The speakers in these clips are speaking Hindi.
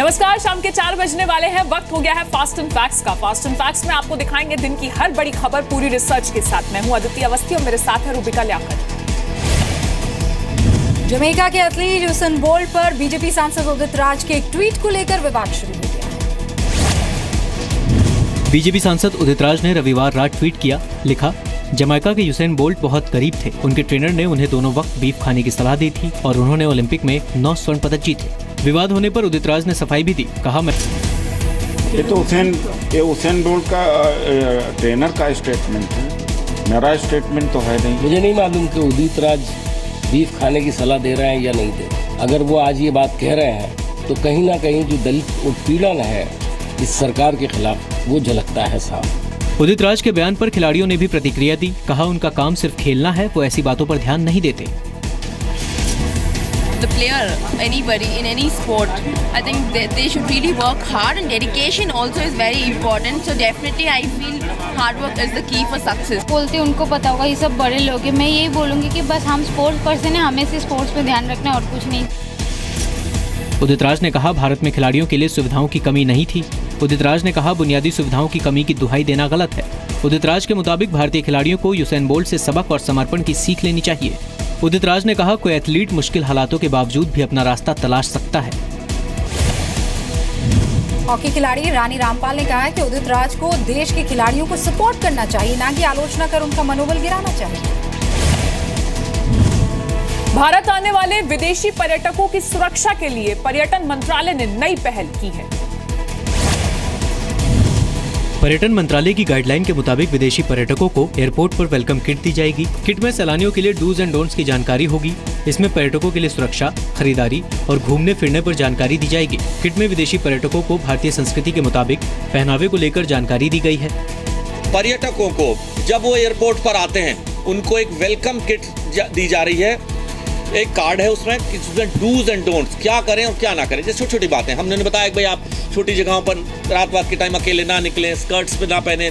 नमस्कार, शाम के 4 बजने वाले हैं। वक्त हो गया है फास्ट एंड फैक्ट्स का। फास्ट एंड फैक्ट्स में आपको दिखाएंगे दिन की हर बड़ी खबर पूरी रिसर्च के साथ। मैं हूं अदिति अवस्थी और मेरे साथ है रूबिका लियाकत। जमैका के एथलीट यूसेन बोल्ट पर बीजेपी सांसद उदित राज के एक ट्वीट को लेकर विवाद शुरू हो गया। बीजेपी सांसद उदित राज ने रविवार रात ट्वीट किया, लिखा, जमैका के यूसेन बोल्ट बहुत करीब थे। उनके ट्रेनर ने उन्हें दोनों वक्त बीफ खाने की सलाह दी थी और उन्होंने ओलंपिक में 9 स्वर्ण पदक जीते। विवाद होने पर उदित राज ने सफाई भी दी, कहा, मैं ये तो हुसैन बोल्ट का ट्रेनर का स्टेटमेंट है, मेरा स्टेटमेंट तो है नहीं। मुझे नहीं मालूम कि उदित राज बीफ खाने की सलाह दे रहे हैं या नहीं दे रहे। अगर वो आज ये बात कह रहे हैं तो कहीं ना कहीं जो दलित उत्पीड़न है इस सरकार के खिलाफ वो झलकता है साफ। उदित राज के बयान पर खिलाड़ियों ने भी प्रतिक्रिया दी, कहा, उनका काम सिर्फ खेलना है, वो ऐसी बातों पर ध्यान नहीं देते। The player, anybody in any sport, I think they should really work hard and dedication also is very important. So definitely I feel hard work is the key for success. बोलते उनको पता होगा, ये सब बड़े लोग हैं। मैं यही बोलूँगी कि बस हम स्पोर्ट्स पर्सन हैं, हमें सिर्फ स्पोर्ट्स पे ध्यान रखना है और कुछ नहीं। उदित राज ने कहा, भारत में खिलाड़ियों के लिए सुविधाओं की कमी नहीं थी। उदित राज ने कहा, बुनियादी सुविधाओं की कमी की दुहाई देना गलत है। उदित राज के मुताबिक भारतीय खिलाड़ियों को यूसेन बोल्ट से सबक और समर्पण की सीख लेनी चाहिए। उदित राज ने कहा, कोई एथलीट मुश्किल हालातों के बावजूद भी अपना रास्ता तलाश सकता है। हॉकी खिलाड़ी रानी रामपाल ने कहा है कि उदित राज को देश के खिलाड़ियों को सपोर्ट करना चाहिए, ना कि आलोचना कर उनका मनोबल गिराना चाहिए। भारत आने वाले विदेशी पर्यटकों की सुरक्षा के लिए पर्यटन मंत्रालय ने नई पहल की है। पर्यटन मंत्रालय की गाइडलाइन के मुताबिक विदेशी पर्यटकों को एयरपोर्ट पर वेलकम किट दी जाएगी। किट में सैलानियों के लिए डूज एंड डोंट्स की जानकारी होगी। इसमें पर्यटकों के लिए सुरक्षा, खरीदारी और घूमने फिरने पर जानकारी दी जाएगी। किट में विदेशी पर्यटकों को भारतीय संस्कृति के मुताबिक पहनावे को लेकर जानकारी दी गई है। पर्यटकों को जब वो एयरपोर्ट पर आते हैं उनको एक वेलकम किट दी जा रही है। एक कार्ड है उसमें डूज एंड डोंट्स, क्या करें और क्या ना करें। जैसे छोटी छोटी बातें हमने बताया कि भाई आप छोटी जगहों पर रात के टाइम अकेले ना निकलें, स्कर्ट्स पे ना पहने।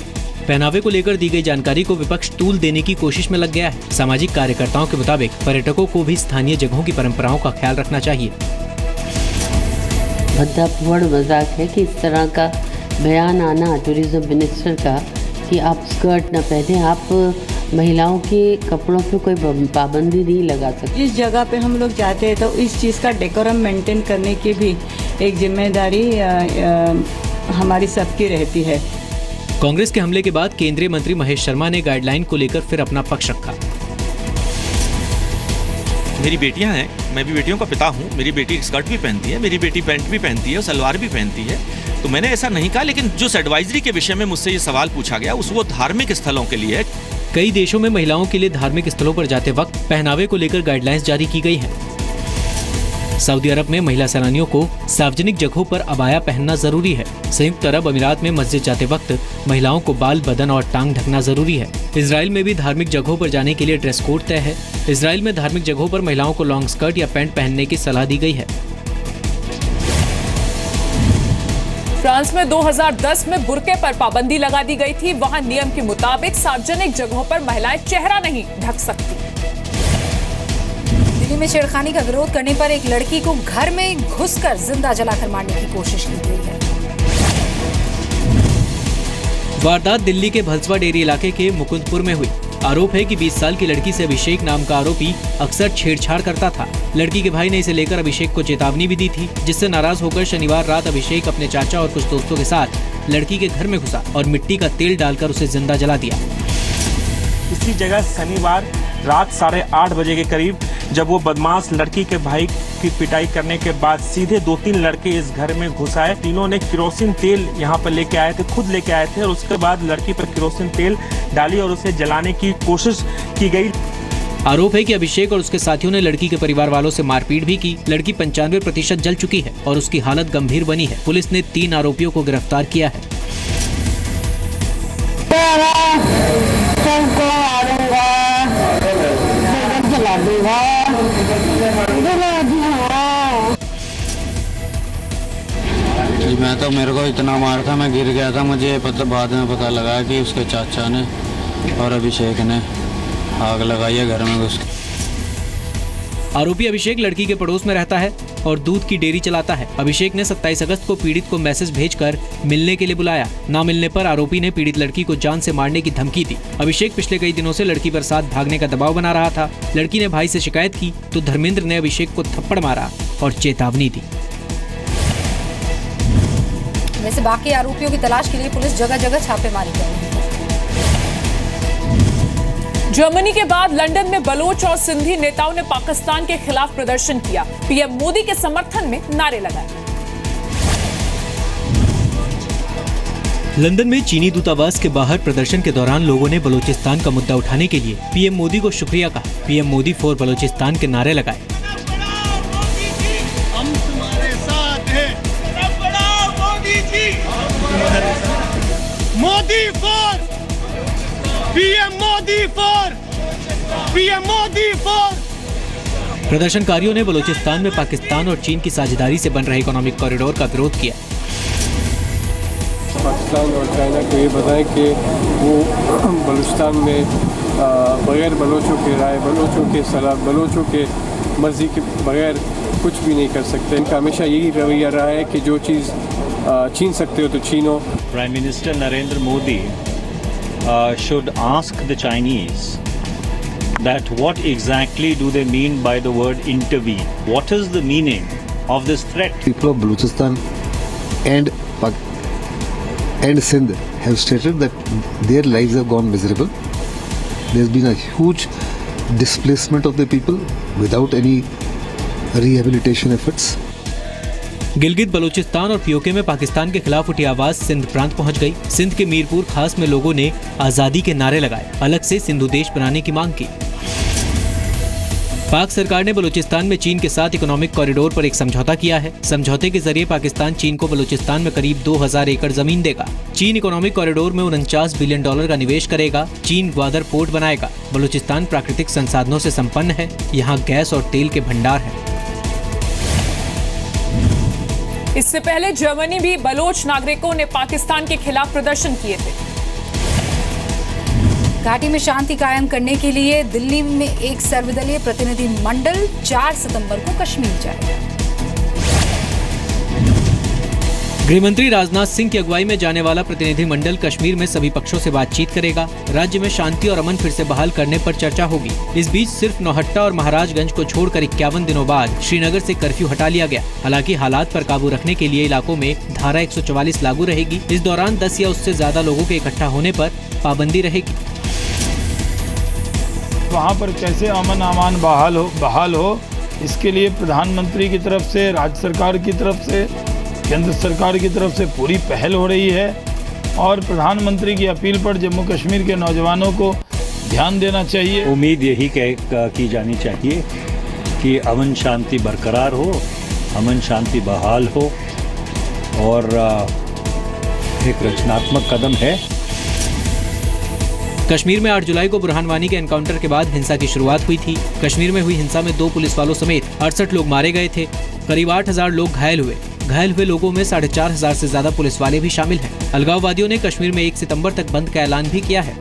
पहनावे को लेकर दी गई जानकारी को विपक्ष तूल देने की कोशिश में लग गया है। सामाजिक कार्यकर्ताओं के मुताबिक पर्यटकों को भी स्थानीय जगहों की परंपराओं का ख्याल रखना चाहिए। भद्दापूर्ण मजाक है कि इस तरह का बयान आना टूरिज्म मिनिस्टर का कि आप स्कर्ट न पहने, आप महिलाओं के कपड़ों पे कोई पाबंदी नहीं लगा सकते। जिस जगह पे हम लोग जाते हैं तो इस चीज़ का डेकोरम मेंटेन करने की भी एक जिम्मेदारी हमारी सबकी रहती है। कांग्रेस के हमले के बाद केंद्रीय मंत्री महेश शर्मा ने गाइडलाइन को लेकर फिर अपना पक्ष रखा। मेरी बेटियां हैं, मैं भी बेटियों का पिता हूं। मेरी बेटी स्कर्ट भी पहनती है, मेरी बेटी पैंट भी पहनती है और सलवार भी पहनती है, तो मैंने ऐसा नहीं कहा। लेकिन जो एडवाइजरी के विषय में मुझसे ये सवाल पूछा गया वो धार्मिक स्थलों के लिए। कई देशों में महिलाओं के लिए धार्मिक स्थलों पर जाते वक्त पहनावे को लेकर गाइडलाइंस जारी की गई हैं। सऊदी अरब में महिला सैलानियों को सार्वजनिक जगहों पर अबाया पहनना जरूरी है। संयुक्त अरब अमीरात में मस्जिद जाते वक्त महिलाओं को बाल, बदन और टांग ढकना जरूरी है। इजराइल में भी धार्मिक जगहों पर जाने के लिए ड्रेस कोड तय है। इजराइल में धार्मिक जगहों पर महिलाओं को लॉन्ग स्कर्ट या पैंट पहनने की सलाह दी गई है। फ्रांस में 2010 में बुर्के पर पाबंदी लगा दी गई थी। वहां नियम के मुताबिक सार्वजनिक जगहों पर महिलाएं चेहरा नहीं ढक सकती। दिल्ली में छेड़खानी का विरोध करने पर एक लड़की को घर में घुसकर जिंदा जलाकर मारने की कोशिश की गई है। वारदात दिल्ली के भलसवा डेरी इलाके के मुकुंदपुर में हुई। आरोप है कि 20 साल की लड़की से अभिषेक नाम का आरोपी अक्सर छेड़छाड़ करता था। लड़की के भाई ने इसे लेकर अभिषेक को चेतावनी भी दी थी, जिससे नाराज होकर शनिवार रात अभिषेक अपने चाचा और कुछ दोस्तों के साथ लड़की के घर में घुसा और मिट्टी का तेल डालकर उसे जिंदा जला दिया। इसी जगह शनिवार रात 8:30 बजे के करीब जब वो बदमाश लड़की के भाई की पिटाई करने के बाद सीधे 2-3 लड़के इस घर में घुस आए। तीनों ने केरोसिन तेल यहाँ पर लेके आए थे, खुद लेके आए थे, और उसके बाद लड़की पर केरोसिन तेल डाली और उसे जलाने की कोशिश की गई। आरोप है कि अभिषेक और उसके साथियों ने लड़की के परिवार वालों से मारपीट भी की। लड़की 95% जल चुकी है और उसकी हालत गंभीर बनी है। पुलिस ने 3 आरोपियों को गिरफ्तार किया है। मैं तो मेरे को इतना मार था, मैं गिर गया था। मुझे बाद में पता लगा कि उसके चाचा ने और अभिषेक ने आग लगाई है घर में घुस। आरोपी अभिषेक लड़की के पड़ोस में रहता है। और दूध की डेयरी चलाता है। अभिषेक ने 27 अगस्त को पीड़ित को मैसेज भेजकर मिलने के लिए बुलाया। न मिलने पर आरोपी ने पीड़ित लड़की को जान से मारने की धमकी दी। अभिषेक पिछले कई दिनों से लड़की पर साथ भागने का दबाव बना रहा था। लड़की ने भाई से शिकायत की तो धर्मेंद्र ने अभिषेक को थप्पड़ मारा और चेतावनी दी। वैसे बाकी आरोपियों की तलाश के लिए पुलिस जगह जगह छापेमारी कर रही है। जर्मनी के बाद लंदन में बलोच और सिंधी नेताओं ने पाकिस्तान के खिलाफ प्रदर्शन किया। पीएम मोदी के समर्थन में नारे लगाए। लंदन में चीनी दूतावास के बाहर प्रदर्शन के दौरान लोगों ने बलूचिस्तान का मुद्दा उठाने के लिए पीएम मोदी को शुक्रिया कहा। पीएम मोदी फॉर बलूचिस्तान के नारे लगाए। हम तुम्हारे साथ हैं। Modi for PM Modi for PM Modi for. प्रदर्शनकारियों ने बलूचिस्तान में पाकिस्तान और चीन की साझेदारी से बन रहे इकोनॉमिक कॉरिडोर का विरोध किया। पाकिस्तान और चाइना को ये बताएं कि वो बलूचिस्तान में बगैर बलोचों के राय, बलोचों के सलाह, बलोचों के मर्जी के बगैर कुछ भी नहीं कर सकते। इनका हमेशा यही रवैया रहा है कि जो चीज़ छीन सकते हो तो छीनो। Prime minister Narendra Modi should ask the Chinese that what exactly do they mean by the word intervene? What is the meaning of this threat? People of Balochistan and Sindh have stated that their lives have gone miserable. There's been a huge displacement of the people without any rehabilitation efforts. Gilgit Balochistan और पीओके में पाकिस्तान के खिलाफ उठी आवाज सिंध प्रांत पहुंच गई। सिंध के मीरपुर खास में लोगों ने आजादी के नारे लगाए, अलग से सिंधु देश बनाने की मांग की। पाक सरकार ने बलूचिस्तान में चीन के साथ इकोनॉमिक कॉरिडोर पर एक समझौता किया है। समझौते के जरिए पाकिस्तान चीन को बलूचिस्तान में करीब 2000 एकड़ जमीन देगा। चीन इकोनॉमिक कॉरिडोर में $49 बिलियन का निवेश करेगा। चीन ग्वादर पोर्ट बनाएगा। बलूचिस्तान प्राकृतिक संसाधनों से संपन्न है। यहाँ गैस और तेल के भंडार हैं। इससे पहले जर्मनी भी बलोच नागरिकों ने पाकिस्तान के खिलाफ प्रदर्शन किए थे। घाटी में शांति कायम करने के लिए दिल्ली में एक सर्वदलीय प्रतिनिधि मंडल 4 सितंबर को कश्मीर जाएगा। गृहमंत्री राजनाथ सिंह की अगुवाई में जाने वाला प्रतिनिधिमंडल कश्मीर में सभी पक्षों से बातचीत करेगा। राज्य में शांति और अमन फिर से बहाल करने पर चर्चा होगी। इस बीच सिर्फ नौहट्टा और महाराजगंज को छोड़कर 51 दिनों बाद श्रीनगर से कर्फ्यू हटा लिया गया। हालांकि हालात पर काबू रखने के लिए इलाकों में धारा 144 लागू रहेगी। इस दौरान 10 या उससे ज्यादा लोगों के इकट्ठा होने पर पाबंदी रहेगी। वहाँ पर कैसे अमन अमान बहाल हो इसके लिए प्रधानमंत्री की तरफ से, राज्य सरकार की तरफ से, केंद्र सरकार की तरफ से पूरी पहल हो रही है। और प्रधानमंत्री की अपील पर जम्मू कश्मीर के नौजवानों को ध्यान देना चाहिए। उम्मीद यही की जानी चाहिए कि अमन शांति बरकरार हो, अमन शांति बहाल हो और एक रचनात्मक कदम है। कश्मीर में 8 जुलाई को बुरहान वानी के एनकाउंटर के बाद हिंसा की शुरुआत हुई थी। कश्मीर में हुई हिंसा में 2 पुलिस वालों समेत 68 लोग मारे गए थे। करीब 8000 लोग घायल हुए। घायल हुए लोगों में 4500 से ज्यादा पुलिस वाले भी शामिल हैं। अलगाववादियों ने कश्मीर में 1 सितंबर तक बंद का ऐलान भी किया है।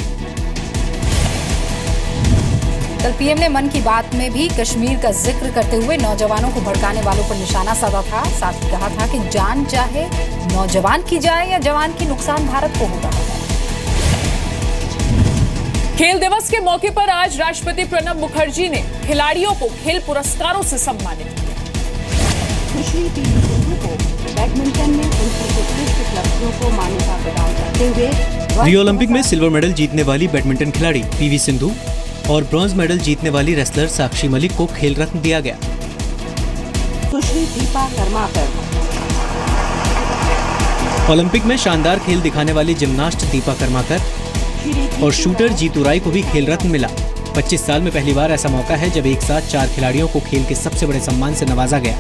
कल पीएम ने मन की बात में भी कश्मीर का जिक्र करते हुए नौजवानों को भड़काने वालों पर निशाना साधा था। साथ ही कहा था कि जान चाहे नौजवान की जाए या जवान की, नुकसान भारत को हो रहा है। खेल दिवस के मौके पर आज राष्ट्रपति प्रणब मुखर्जी ने खिलाड़ियों को खेल पुरस्कारों से सम्मानित किया। बैडमिंटन में उनकी उत्कृष्ट उपलब्धियों को मान्यता प्रदान करते हुए रियो ओलंपिक में सिल्वर मेडल जीतने वाली बैडमिंटन खिलाड़ी पीवी सिंधु और ब्रॉन्ज मेडल जीतने वाली रेसलर साक्षी मलिक को खेल रत्न दिया गया। सुश्री दीपा कर्माकर। ओलंपिक में शानदार खेल दिखाने वाली जिम्नास्ट दीपा कर्माकर और शूटर जीतू राय को भी खेल रत्न मिला। 25 साल में पहली बार ऐसा मौका है जब एक साथ 4 खिलाड़ियों को खेल के सबसे बड़े सम्मान से नवाजा गया।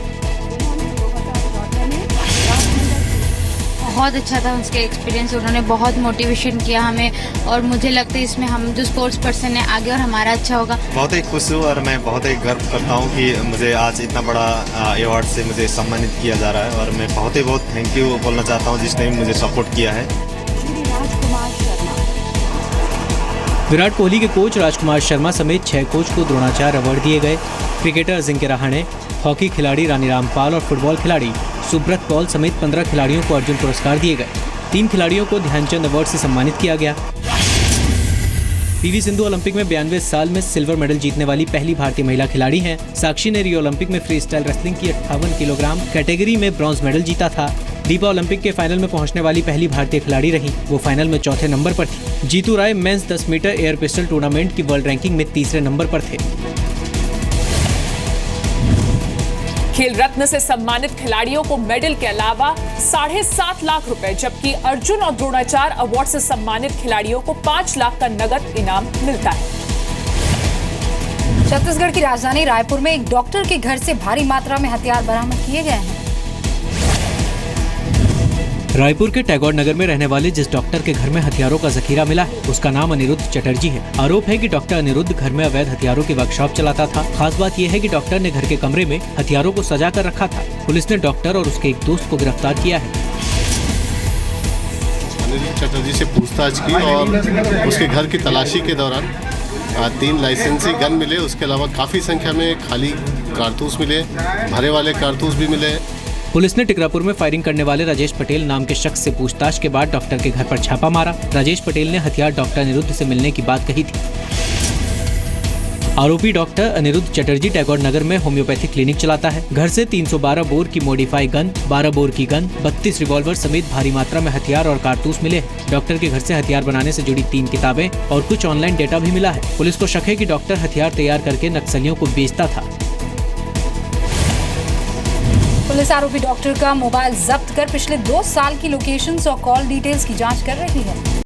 बहुत अच्छा था उसके एक्सपीरियंस, उन्होंने बहुत मोटिवेशन किया हमें और मुझे लगता है इसमें हम जो स्पोर्ट्स पर्सन है आगे और हमारा अच्छा होगा। बहुत ही खुश हूँ और मैं बहुत ही गर्व करता हूँ कि मुझे आज इतना बड़ा अवार्ड से मुझे सम्मानित किया जा रहा है और मैं बहुत थैंक यू बोलना चाहता हूँ जिसने मुझे सपोर्ट किया है। विराट कोहली के कोच राजकुमार शर्मा समेत 6 कोच को द्रोणाचार्य अवार्ड दिए गए। क्रिकेटर अजिंक्य रहाणे, हॉकी खिलाड़ी रानी रामपाल और फुटबॉल खिलाड़ी सुब्रत कौल समेत 15 खिलाड़ियों को अर्जुन पुरस्कार दिए गए। 3 खिलाड़ियों को ध्यानचंद अवार्ड से सम्मानित किया गया। पीवी सिंधु ओलंपिक में 92 साल में सिल्वर मेडल जीतने वाली पहली भारतीय महिला खिलाड़ी हैं। साक्षी ने रियो ओलंपिक में फ्री स्टाइल रेसलिंग की 58 किलोग्राम कैटेगरी में ब्रॉन्ज मेडल जीता था। दीपा ओलंपिक के फाइनल में पहुंचने वाली पहली भारतीय खिलाड़ी रही। वो फाइनल में चौथे नंबर पर थी। Jitu Rai men's 10 metre air pistol tournament की वर्ल्ड रैंकिंग में तीसरे नंबर पर थे। खेल रत्न से सम्मानित खिलाड़ियों को मेडल के अलावा 7.5 लाख रुपए, जबकि अर्जुन और द्रोणाचार्य अवार्ड से सम्मानित खिलाड़ियों को 5 लाख का नगद इनाम मिलता है। छत्तीसगढ़ की राजधानी रायपुर में एक डॉक्टर के घर से भारी मात्रा में हथियार बरामद किए गए हैं। रायपुर के टैगोर नगर में रहने वाले जिस डॉक्टर के घर में हथियारों का जखीरा मिला है, उसका नाम अनिरुद्ध चटर्जी है। आरोप है कि डॉक्टर अनिरुद्ध घर में अवैध हथियारों की वर्कशॉप चलाता था। खास बात यह है कि डॉक्टर ने घर के कमरे में हथियारों को सजा कर रखा था। पुलिस ने डॉक्टर और उसके एक दोस्त को गिरफ्तार किया है। अनिरुद्ध चटर्जी से पूछताछ की और उसके घर की तलाशी के दौरान 3 लाइसेंसी गन मिले। उसके अलावा काफी संख्या में खाली कारतूस मिले, भरे वाले कारतूस भी मिले। पुलिस ने टिकरापुर में फायरिंग करने वाले राजेश पटेल नाम के शख्स से पूछताछ के बाद डॉक्टर के घर पर छापा मारा। राजेश पटेल ने हथियार डॉक्टर अनिरुद्ध से मिलने की बात कही थी। आरोपी डॉक्टर अनिरुद्ध चटर्जी टैगोर नगर में होम्योपैथी क्लिनिक चलाता है। घर से 312 बोर की मॉडिफाई गन, 12 बोर की गन, 32 रिवॉल्वर समेत भारी मात्रा में हथियार और कारतूस मिले। डॉक्टर के घर से हथियार बनाने से जुड़ी 3 किताबें और कुछ ऑनलाइन डेटा भी मिला है। पुलिस को शक है कि डॉक्टर हथियार तैयार करके नक्सलियों को बेचता था। पुलिस आरोपी डॉक्टर का मोबाइल जब्त कर पिछले 2 साल की लोकेशंस और कॉल डिटेल्स की जांच कर रही है।